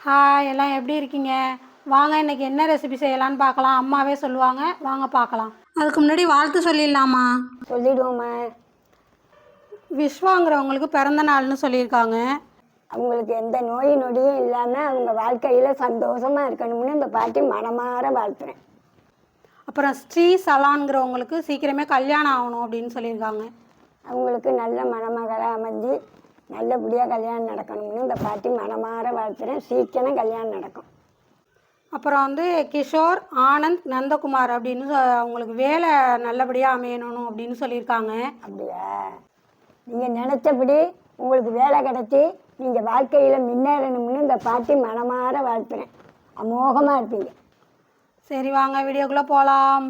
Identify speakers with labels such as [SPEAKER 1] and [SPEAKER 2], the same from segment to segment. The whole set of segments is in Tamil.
[SPEAKER 1] ஹாய், எல்லாம் எப்படி இருக்கீங்க? வாங்க இன்றைக்கி என்ன ரெசிபி செய்யலான்னு பார்க்கலாம். அம்மாவே சொல்லுவாங்க, வாங்க பார்க்கலாம். அதுக்கு முன்னாடி வாழ்த்து சொல்லிடலாமா?
[SPEAKER 2] சொல்லிடுவோம்மா.
[SPEAKER 1] விஸ்வாங்கிறவங்களுக்கு பிறந்த நாள்னு சொல்லியிருக்காங்க.
[SPEAKER 2] அவங்களுக்கு எந்த நோய் நொடியும் இல்லாமல் அவங்க வாழ்க்கையில் சந்தோஷமாக இருக்கணும்னு இந்த பாட்டி மனமாற வாழ்த்துறேன்.
[SPEAKER 1] அப்புறம் ஸ்ரீ சலான்கிறவங்களுக்கு சீக்கிரமே கல்யாணம் ஆகணும் அப்படின்னு சொல்லியிருக்காங்க.
[SPEAKER 2] அவங்களுக்கு நல்ல மணமகளாக அமைஞ்சு நல்லபடியாக கல்யாணம் நடக்கணும்னு இந்த பாட்டி மனமாற வாழ்த்துறேன். சீக்கிரம் கல்யாணம் நடக்கும்.
[SPEAKER 1] அப்புறம் வந்து கிஷோர், ஆனந்த், நந்தகுமார் அப்படின்னு அவங்களுக்கு வேலை நல்லபடியாக அமையணும் அப்படின்னு சொல்லியிருக்காங்க.
[SPEAKER 2] அப்படியா? நீங்கள் நினச்சபடி உங்களுக்கு வேலை கிடச்சி நீங்கள் வாழ்க்கையில் முன்னேறணும்னு இந்த பாட்டி மனமாற வாழ்த்துறேன். அமோகமாக இருப்பீங்க.
[SPEAKER 1] சரி, வாங்க வீடியோக்குள்ளே போகலாம்.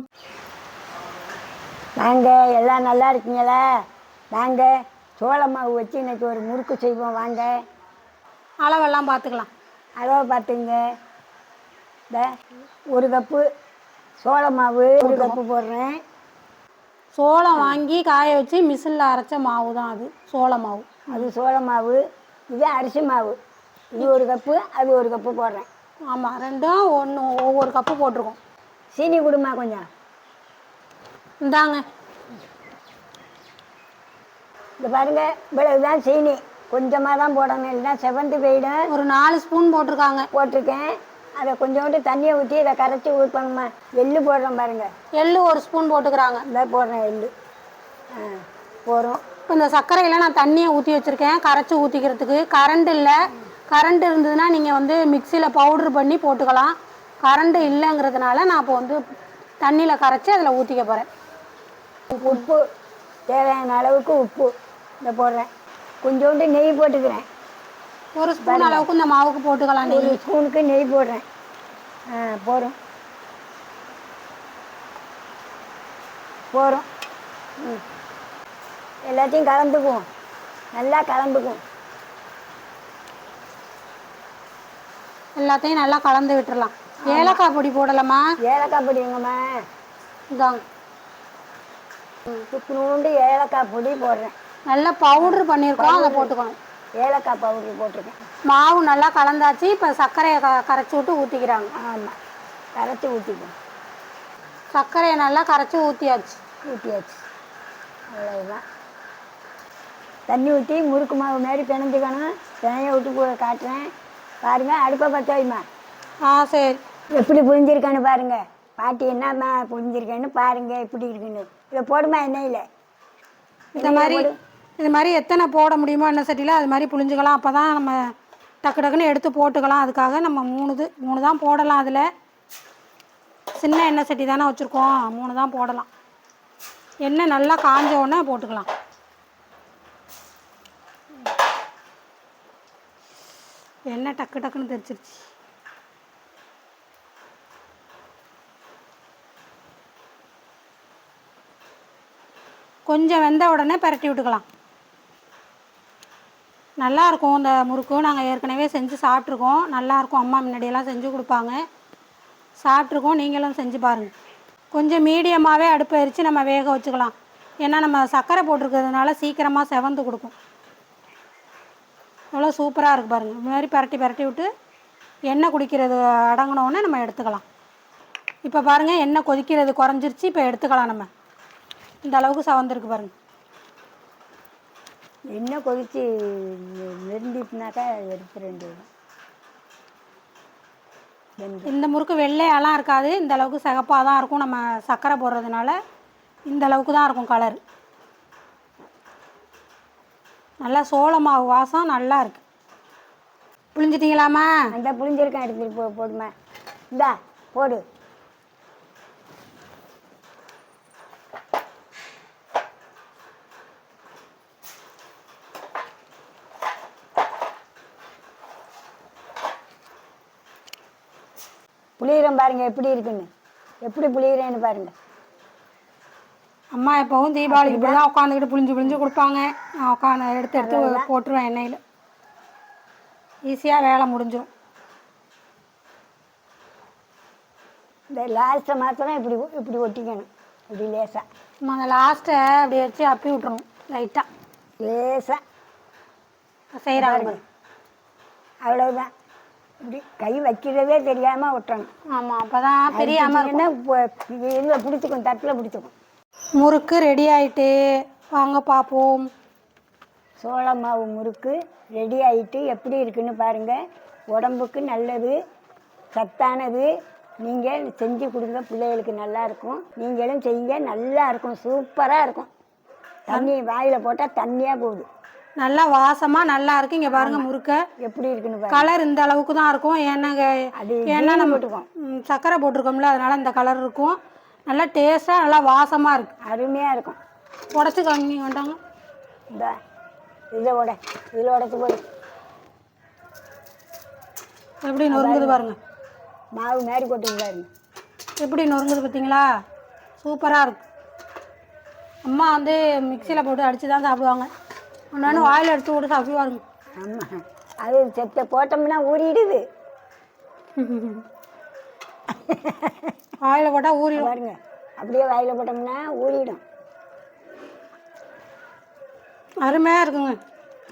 [SPEAKER 2] நாங்கள் எல்லாம் நல்லா இருக்கீங்களா? நாங்கள் சோள மாவு வச்சு இன்றைக்கி ஒரு முறுக்கு செய்வோம். வாங்க,
[SPEAKER 1] அளவெல்லாம் பார்த்துக்கலாம்.
[SPEAKER 2] அளவு பார்த்துங்க. இந்த ஒரு கப்பு சோள மாவு, ஒரு கப்பு போடுறேன்.
[SPEAKER 1] சோளம் வாங்கி காய வச்சு மிஷினில் அரைச்ச மாவு தான் அது சோள மாவு.
[SPEAKER 2] அது சோள மாவு, இது அரிசி மாவு. இது ஒரு கப்பு, அது ஒரு கப்பு போடுறேன்.
[SPEAKER 1] ஆமாம், ரெண்டும் ஒவ்வொரு கப்பு போட்டிருக்கோம்.
[SPEAKER 2] சீனி கொடுமா கொஞ்சம்.
[SPEAKER 1] இந்தாங்க.
[SPEAKER 2] இந்த பாருங்க, இவ்வளவுதான் சீனி. கொஞ்சமாக தான் போடணும், இல்லைன்னா செவந்து போயிடும்.
[SPEAKER 1] ஒரு 4 ஸ்பூன்
[SPEAKER 2] போட்டிருக்கேன். அதை கொஞ்சோண்டு தண்ணியை ஊற்றி இதை கரைச்சி ஊற்றணுமா. எள்ளு போடுறோம் பாருங்க.
[SPEAKER 1] எள்ளு 1 ஸ்பூன் போட்டுக்கிறாங்க.
[SPEAKER 2] இந்த போடுறேன் எள்ளு. போகிறோம்.
[SPEAKER 1] இப்போ இந்த சர்க்கரையில் நான் தண்ணியை ஊற்றி வச்சுருக்கேன் கரைச்சி ஊற்றிக்கிறதுக்கு. கரண்ட் இல்லை. கரண்ட் இருந்ததுன்னா நீங்கள் வந்து மிக்சியில் பவுட்ரு பண்ணி போட்டுக்கலாம். கரண்ட்டு இல்லைங்கிறதுனால நான் இப்போ வந்து தண்ணியில் கரைச்சி அதில் ஊற்றிக்க போகிறேன்.
[SPEAKER 2] உப்பு தேவையான அளவுக்கு உப்பு இந்த போடுறேன். கொஞ்சோண்டு நெய் போட்டுக்கிறேன்.
[SPEAKER 1] 1 ஸ்பூன் அளவுக்கு இந்த மாவுக்கு போட்டுக்கலாம்.
[SPEAKER 2] 1 ஸ்பூனுக்கு நெய் போடுறேன். போகிறோம். எல்லாத்தையும் கலந்துக்குவோம். நல்லா கலந்துக்குவோம்.
[SPEAKER 1] எல்லாத்தையும் நல்லா கலந்து விட்டுறலாம். ஏலக்காய் பொடி போடலாமா?
[SPEAKER 2] ஏலக்காய் பொடி எங்கம்மா?
[SPEAKER 1] இதாங்க.
[SPEAKER 2] சுக்குனூண்டு ஏலக்காய் பொடி போடுறேன்.
[SPEAKER 1] நல்லா பவுட்ரு பண்ணியிருக்கோம், அதை போட்டுக்கணும்.
[SPEAKER 2] ஏலக்காய் பவுட்ரு போட்டிருக்கேன்.
[SPEAKER 1] மாவு நல்லா கலந்தாச்சு. இப்போ சர்க்கரையை கரைச்சி விட்டு ஊற்றிக்கிறாங்க.
[SPEAKER 2] ஆமாம், கரைச்சி ஊற்றிப்போம்.
[SPEAKER 1] சர்க்கரையை நல்லா கரைச்சி ஊற்றியாச்சு.
[SPEAKER 2] அவ்வளோதான். தண்ணி ஊற்றி முறுக்கு மாவு மாரி பிணைஞ்சிக்கணும். பிணைய விட்டு காட்டுறேன் பாருங்கள். அடுப்பை பற்ற வைமா.
[SPEAKER 1] சரி.
[SPEAKER 2] எப்படி புரிஞ்சிருக்கான்னு பாருங்கள். பாட்டி என்னம்மா புரிஞ்சிருக்கேன்னு பாருங்கள் எப்படி இருக்குன்னு. இதை போடுமா எண்ணெயில்.
[SPEAKER 1] இது மாதிரி எத்தனை போட முடியுமோ எண்ணெய் சட்டியில் அது மாதிரி புழிஞ்சிக்கலாம். அப்போ தான் நம்ம டக்கு டக்குன்னு எடுத்து போட்டுக்கலாம். அதுக்காக நம்ம 3 தான் போடலாம். அதில் சின்ன எண்ணெய் சட்டி தானே வச்சுருக்கோம், 3 தான் போடலாம். எண்ணெய் நல்லா காஞ்ச உடனே போட்டுக்கலாம். எண்ணெய் டக்கு டக்குன்னு தெரிச்சிருச்சு. கொஞ்சம் வெந்த உடனே பரட்டி விட்டுக்கலாம். நல்லாயிருக்கும் இந்த முறுக்கு. நாங்கள் ஏற்கனவே செஞ்சு சாப்பிட்ருக்கோம். நல்லாயிருக்கும். அம்மா முன்னாடியெல்லாம் செஞ்சு கொடுப்பாங்க, சாப்பிட்ருக்கோம். நீங்களும் செஞ்சு பாருங்கள். கொஞ்சம் மீடியமாகவே அடுப்பை எரித்து நம்ம வேக வச்சுக்கலாம். ஏன்னா நம்ம சர்க்கரை போட்டிருக்கிறதுனால சீக்கிரமாக செவந்து கொடுக்கும். எவ்வளோ சூப்பராக இருக்குது பாருங்கள். இந்த மாதிரி பரட்டி விட்டு எண்ணெய் குடிக்கிறது அடங்கினோடனே நம்ம எடுத்துக்கலாம். இப்போ பாருங்கள், எண்ணெய் கொதிக்கிறது குறைஞ்சிருச்சு. இப்போ எடுத்துக்கலாம். நம்ம இந்த அளவுக்கு செவந்திருக்கு பாருங்கள்.
[SPEAKER 2] எண்ணெய் கொதித்து நெருண்டிட்டுனாக்கா எடுத்து 2.
[SPEAKER 1] இந்த முறுக்கு வெள்ளையெல்லாம் இருக்காது. இந்த அளவுக்கு சிகப்பாக தான் இருக்கும். நம்ம சர்க்கரை போடுறதுனால இந்த அளவுக்கு தான் இருக்கும் கலர். நல்லா சோள மாவு வாசம் நல்லா இருக்குது. புளிஞ்சிட்டிங்களாம்மா?
[SPEAKER 2] அந்த புளிஞ்சிருக்கேன். எடுத்துகிட்டு போடுமா. இந்தா போடு. புளியிறம் பாருங்கள் எப்படி இருக்குன்னு. எப்படி புளியிறேன்னு பாருங்கள்.
[SPEAKER 1] அம்மா எப்போவும் தீபாவளிக்கு இப்படி தான் உட்காந்துக்கிட்டு புளிஞ்சு கொடுப்பாங்க. நான் உட்காந்து எடுத்து போட்டுருவேன் எண்ணெயில். ஈஸியாக வேலை முடிஞ்சிடும்.
[SPEAKER 2] இந்த லாஸ்ட்டை மாத்திரம் இப்படி ஒட்டிக்கணும். இப்படி லேசாக
[SPEAKER 1] அந்த லாஸ்ட்டை அப்படி வச்சு அப்பி விட்டுறணும். லைட்டாக
[SPEAKER 2] லேசாக
[SPEAKER 1] செய்கிறாங்க.
[SPEAKER 2] அவ்வளோதான். இப்படி கை வைக்கிறதே தெரியாமல் விட்டணும்.
[SPEAKER 1] ஆமாம், அப்போ தான் தெரியாமல் இருக்கும்.
[SPEAKER 2] இதில் பிடிச்சிக்கும், தட்டில் பிடிச்சிக்கும்.
[SPEAKER 1] முறுக்கு ரெடி ஆயிட்டு, வாங்க பார்ப்போம்.
[SPEAKER 2] சோள மாவு முறுக்கு ரெடி ஆகிட்டு எப்படி இருக்குன்னு பாருங்கள். உடம்புக்கு நல்லது, சத்தானது. நீங்கள் செஞ்சு கொடுங்க, பிள்ளைகளுக்கு நல்லாயிருக்கும். நீங்களும் செய்யுங்க, நல்லா இருக்கும், சூப்பராக இருக்கும். தண்ணி வாயில் போட்டால் தண்ணியாக போகுது.
[SPEAKER 1] நல்லா வாசமாக நல்லா இருக்கு. இங்கே பாருங்கள் முறுக்க
[SPEAKER 2] எப்படி இருக்குன்னு பாருங்க.
[SPEAKER 1] கலர் இந்த அளவுக்கு தான் இருக்கும். ஏன்னா நம்ம
[SPEAKER 2] போட்டுக்கோம்,
[SPEAKER 1] சர்க்கரை போட்டிருக்கோம்ல, அதனால் இந்த கலர் இருக்கும். நல்லா டேஸ்ட்டாக நல்லா வாசமாக இருக்குது,
[SPEAKER 2] அருமையாக இருக்கும்.
[SPEAKER 1] உடச்சி காமிங்க வேண்டாங்க.
[SPEAKER 2] இந்த இதில் உடச்சி போடு.
[SPEAKER 1] எப்படி நொறுங்குது பாருங்க,
[SPEAKER 2] மாவு மாதிரி போட்டு பாருங்க.
[SPEAKER 1] எப்படி நொறுங்குது பார்த்தீங்களா? சூப்பராக இருக்கு. அம்மா வந்து மிக்சியில் போட்டு அடித்து தான் சாப்பிடுவாங்க. ஒன்று வாயில் எடுத்து போட்டு சாப்பிடுவாருங்க.
[SPEAKER 2] ஆமாம், அது செத்த போட்டோம்னா ஊறிடுது.
[SPEAKER 1] வாயில் போட்டால் ஊறிடும்
[SPEAKER 2] பாருங்க. அப்படியே வாயில் போட்டோம்னா ஊறிடும்.
[SPEAKER 1] அருமையாக இருக்குங்க,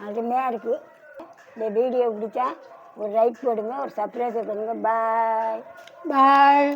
[SPEAKER 2] அருமையாக இருக்குது. இந்த வீடியோ பிடிச்சா ஒரு லைக் போடுங்க, ஒரு சப்ஸ்கிரைப் பண்ணுங்க. பாய்
[SPEAKER 1] பாய்.